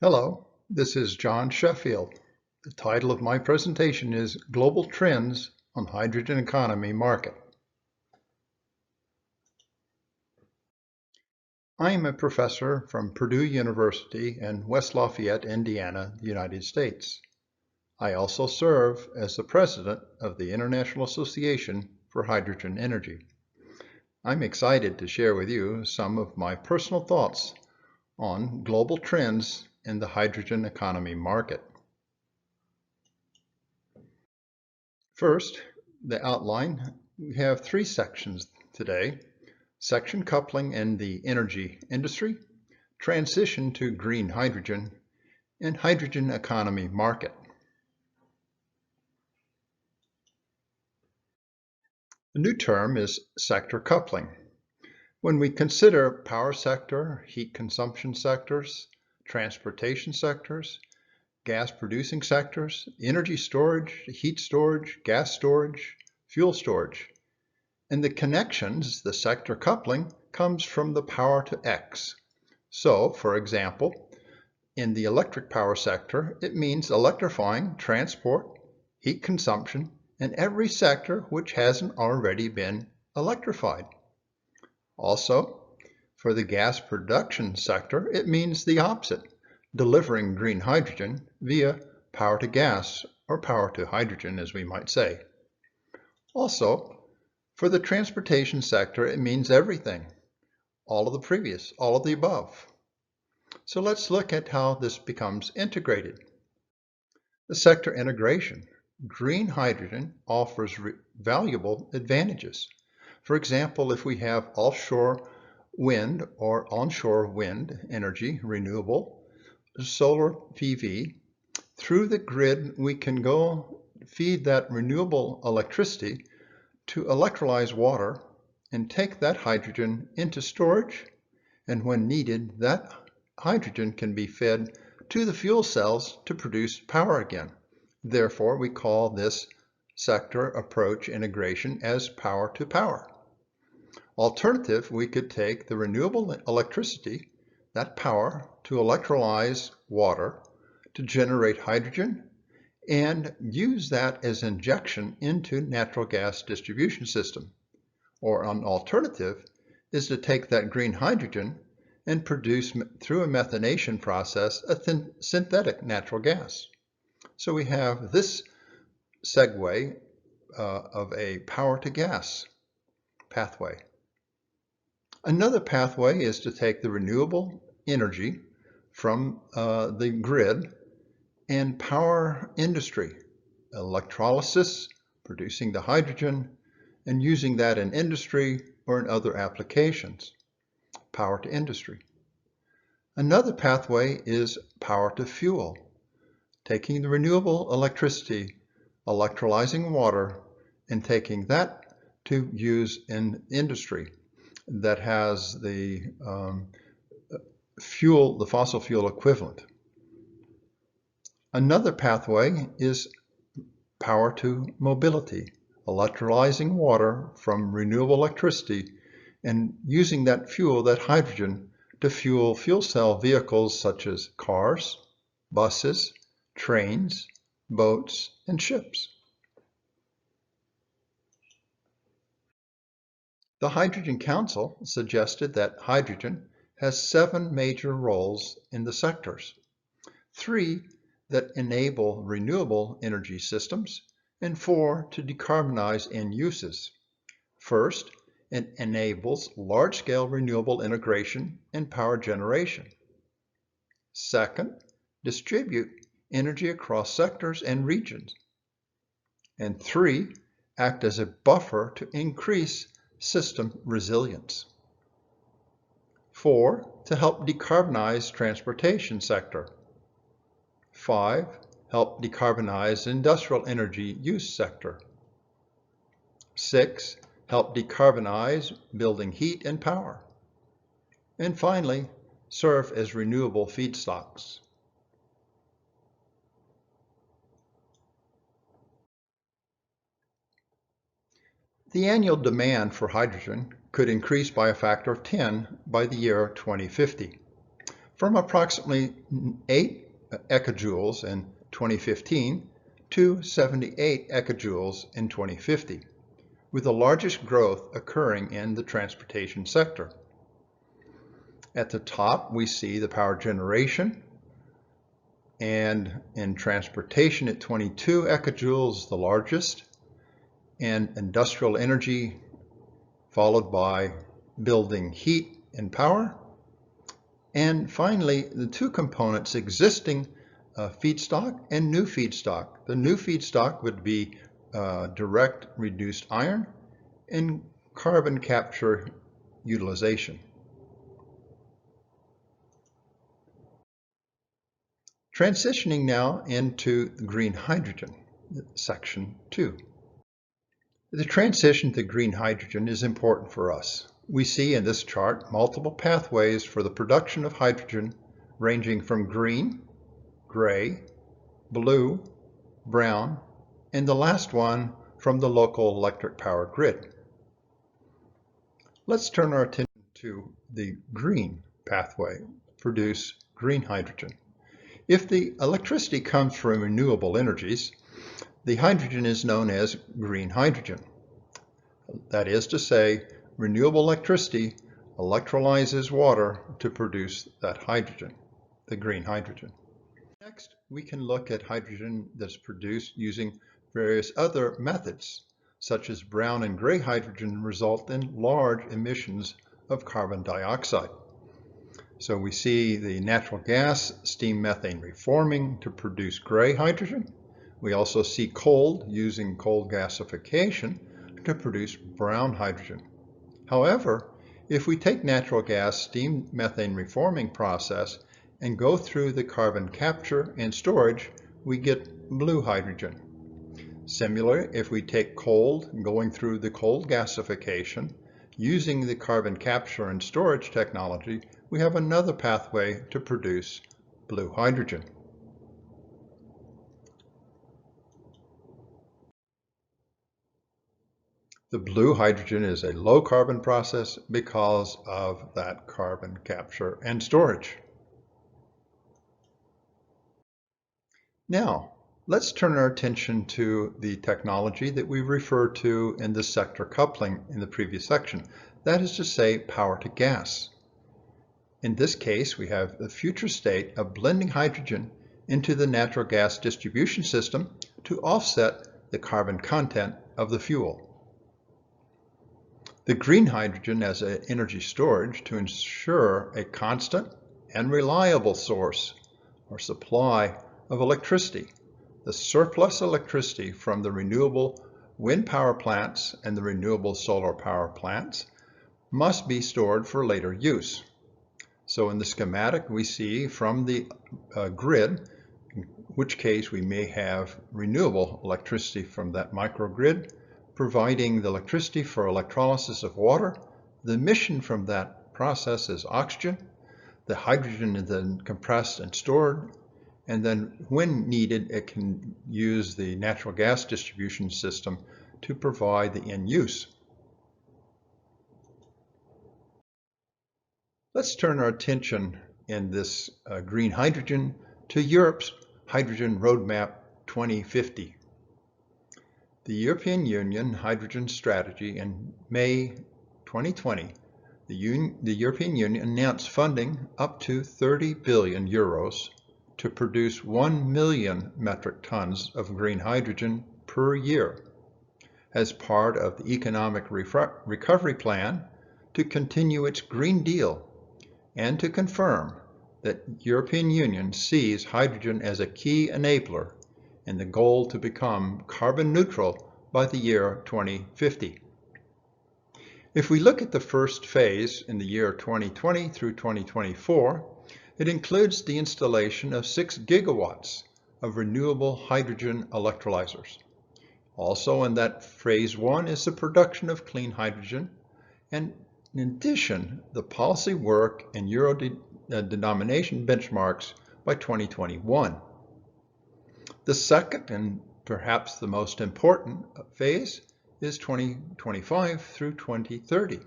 Hello, this is John Sheffield. The title of my presentation is Global Trends on Hydrogen Economy Market. I am a professor from Purdue University in West Lafayette, Indiana, the United States. I also serve as the president of the International Association for Hydrogen Energy. I'm excited to share with you some of my personal thoughts on global trends in the hydrogen economy market. First, the outline. We have three sections today: section coupling in the energy industry, transition to green hydrogen, and hydrogen economy market. The new term is sector coupling. When we consider power sector, heat consumption sectors, transportation sectors, gas producing sectors, energy storage, heat storage, gas storage, fuel storage, and the connections, the sector coupling, comes from the power to X. So, for example, in the electric power sector, it means electrifying transport, heat consumption, and every sector which hasn't already been electrified. Also, for the gas production sector, it means the opposite, delivering green hydrogen via power to gas, or power to hydrogen, as we might say. Also, for the transportation sector, it means everything, all of the previous, all of the above. So let's look at how this becomes integrated. The sector integration. Green hydrogen offers valuable advantages. For example, if we have offshore wind or onshore wind energy, renewable, solar PV, through the grid we can go feed that renewable electricity to electrolyze water and take that hydrogen into storage, and when needed, that hydrogen can be fed to the fuel cells to produce power again. Therefore, we call this sector approach integration as power to power. Alternative, we could take the renewable electricity, that power, to electrolyze water to generate hydrogen and use that as injection into natural gas distribution system. Or an alternative is to take that green hydrogen and produce through a methanation process a synthetic natural gas. So we have this segue of a power to gas pathway. Another pathway is to take the renewable energy from the grid and power industry, electrolysis, producing the hydrogen, and using that in industry or in other applications, power to industry. Another pathway is power to fuel, taking the renewable electricity, electrolyzing water, and taking that to use in industry that has the fuel, the fossil fuel equivalent. Another pathway is power to mobility, electrolyzing water from renewable electricity and using that fuel, that hydrogen, to fuel fuel cell vehicles such as cars, buses, trains, boats, and ships. The Hydrogen Council suggested that hydrogen has 7 major roles in the sectors: 3 that enable renewable energy systems, and 4 to decarbonize end uses. First, it enables large-scale renewable integration and power generation. Second, distribute energy across sectors and regions. And 3, act as a buffer to increase system resilience. 4, to help decarbonize transportation sector. 5, help decarbonize industrial energy use sector. 6, help decarbonize building heat and power. And finally, serve as renewable feedstocks. The annual demand for hydrogen could increase by a factor of 10 by the year 2050. from approximately 8 ecojoules in 2015 to 78 ecojoules in 2050, with the largest growth occurring in the transportation sector. At the top, we see the power generation, and in transportation at 22 ecojoules, the largest, and industrial energy, followed by building heat and power, and finally, the two components existing feedstock and new feedstock. The new feedstock would be direct reduced iron and carbon capture utilization. Transitioning now into green hydrogen, section 2. The transition to green hydrogen is important for us. We see in this chart multiple pathways for the production of hydrogen ranging from green, gray, blue, brown, and the last one from the local electric power grid. Let's turn our attention to the green pathway, produce green hydrogen. If the electricity comes from renewable energies, the hydrogen is known as green hydrogen. That is to say, renewable electricity electrolyzes water to produce that hydrogen, the green hydrogen. Next, we can look at hydrogen that's produced using various other methods, such as brown and gray hydrogen result in large emissions of carbon dioxide. So we see the natural gas steam methane reforming to produce gray hydrogen. We also see coal using coal gasification to produce brown hydrogen. However, if we take natural gas steam methane reforming process and go through the carbon capture and storage, we get blue hydrogen. Similarly, if we take coal going through the coal gasification, using the carbon capture and storage technology, we have another pathway to produce blue hydrogen. The blue hydrogen is a low carbon process because of that carbon capture and storage. Now, let's turn our attention to the technology that we referred to in the sector coupling in the previous section. That is to say, power to gas. In this case, we have the future state of blending hydrogen into the natural gas distribution system to offset the carbon content of the fuel. The green hydrogen as an energy storage to ensure a constant and reliable source or supply of electricity. The surplus electricity from the renewable wind power plants and the renewable solar power plants must be stored for later use. So in the schematic we see from the grid, in which case we may have renewable electricity from that microgrid, providing the electricity for electrolysis of water. The emission from that process is oxygen. The hydrogen is then compressed and stored, and then when needed it can use the natural gas distribution system to provide the end use. Let's turn our attention in this green hydrogen to Europe's Hydrogen Roadmap 2050. The European Union Hydrogen Strategy in May 2020, the European Union announced funding up to 30 billion euros to produce 1 million metric tons of green hydrogen per year as part of the economic recovery plan to continue its Green Deal and to confirm that the European Union sees hydrogen as a key enabler in the goal to become carbon neutral by the year 2050. If we look at the first phase in the year 2020 through 2024, it includes the installation of 6 gigawatts of renewable hydrogen electrolyzers. Also in that phase 1 is the production of clean hydrogen, and in addition, the policy work and euro denomination benchmarks by 2021. The second and perhaps the most important phase is 2025 through 2030,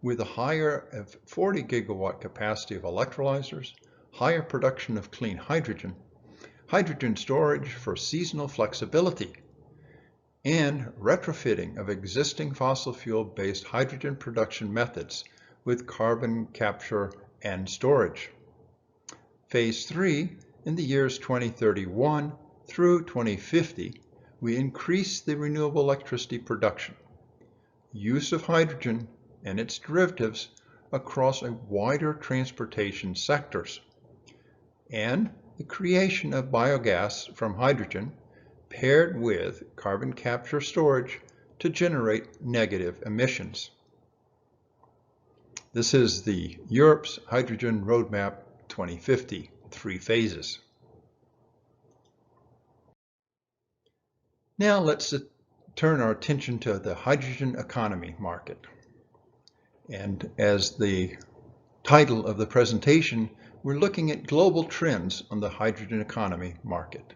with a higher of 40 gigawatt capacity of electrolyzers, higher production of clean hydrogen, hydrogen storage for seasonal flexibility, and retrofitting of existing fossil fuel-based hydrogen production methods with carbon capture and storage. Phase 3, in the years 2031 through 2050, we increase the renewable electricity production, use of hydrogen and its derivatives across a wider transportation sectors, and the creation of biogas from hydrogen paired with carbon capture storage to generate negative emissions. This is the Europe's Hydrogen Roadmap 2050, 3 phases. Now let's turn our attention to the hydrogen economy market. And as the title of the presentation, we're looking at global trends on the hydrogen economy market.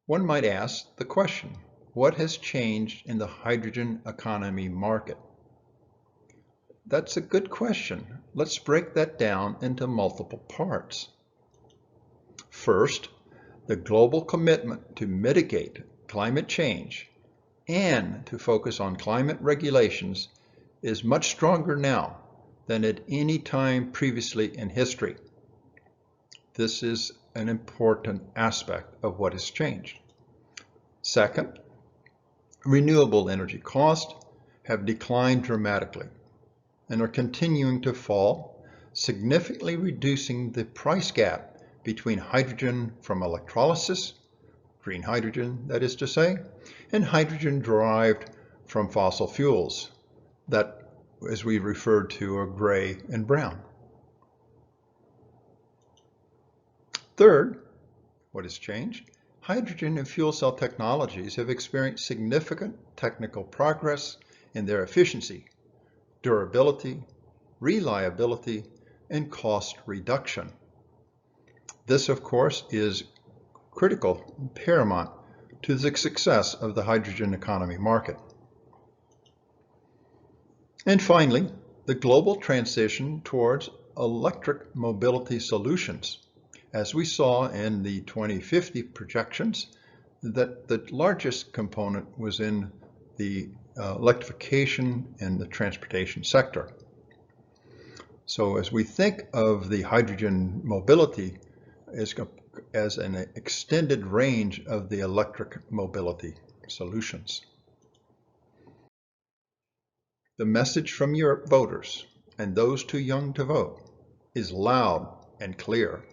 One might ask the question, what has changed in the hydrogen economy market? That's a good question. Let's break that down into multiple parts. First, the global commitment to mitigate climate change and to focus on climate regulations is much stronger now than at any time previously in history. This is an important aspect of what has changed. Second, renewable energy costs have declined dramatically and are continuing to fall, significantly reducing the price gap between hydrogen from electrolysis, green hydrogen that is to say, and hydrogen derived from fossil fuels that, as we referred to, are gray and brown. Third, what has changed? Hydrogen and fuel cell technologies have experienced significant technical progress in their efficiency, durability, reliability, and cost reduction. This, of course, is critical and paramount to the success of the hydrogen economy market. And finally, the global transition towards electric mobility solutions. As we saw in the 2050 projections, that the largest component was in the electrification in the transportation sector. So as we think of the hydrogen mobility as an extended range of the electric mobility solutions. The message from Europe voters and those too young to vote is loud and clear.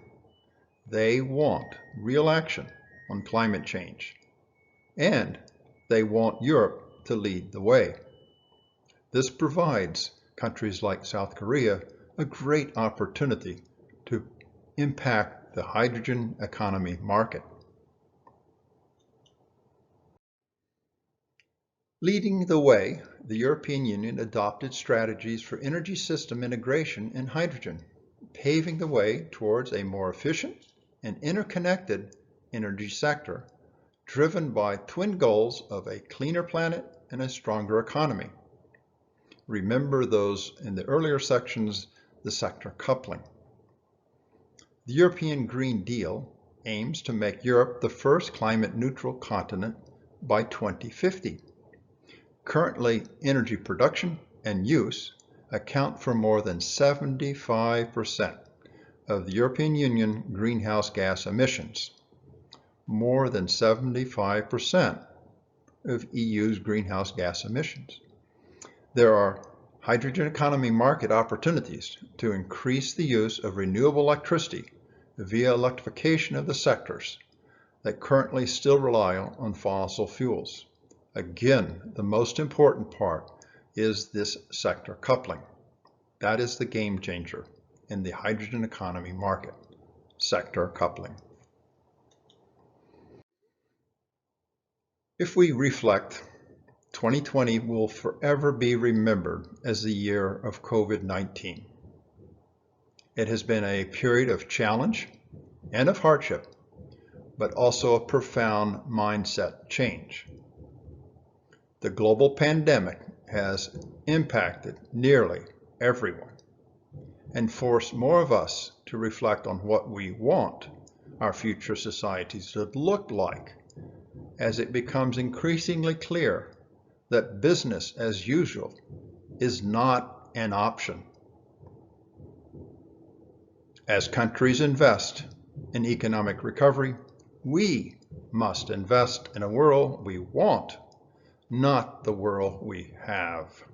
They want real action on climate change, and they want Europe to lead the way. This provides countries like South Korea a great opportunity to impact the hydrogen economy market. Leading the way, the European Union adopted strategies for energy system integration in hydrogen, paving the way towards a more efficient and interconnected energy sector, driven by twin goals of a cleaner planet and a stronger economy. Remember those in the earlier sections, the sector coupling. The European Green Deal aims to make Europe the first climate neutral continent by 2050. Currently, energy production and use account for more than 75% of the European Union greenhouse gas emissions, more than 75% of EU's greenhouse gas emissions. There are hydrogen economy market opportunities to increase the use of renewable electricity via electrification of the sectors that currently still rely on fossil fuels. Again, the most important part is this sector coupling. That is the game changer in the hydrogen economy market, sector coupling. If we reflect, 2020 will forever be remembered as the year of COVID-19. It has been a period of challenge and of hardship, but also a profound mindset change. The global pandemic has impacted nearly everyone, and force more of us to reflect on what we want our future societies to look like, as it becomes increasingly clear that business as usual is not an option. As countries invest in economic recovery, we must invest in a world we want, not the world we have.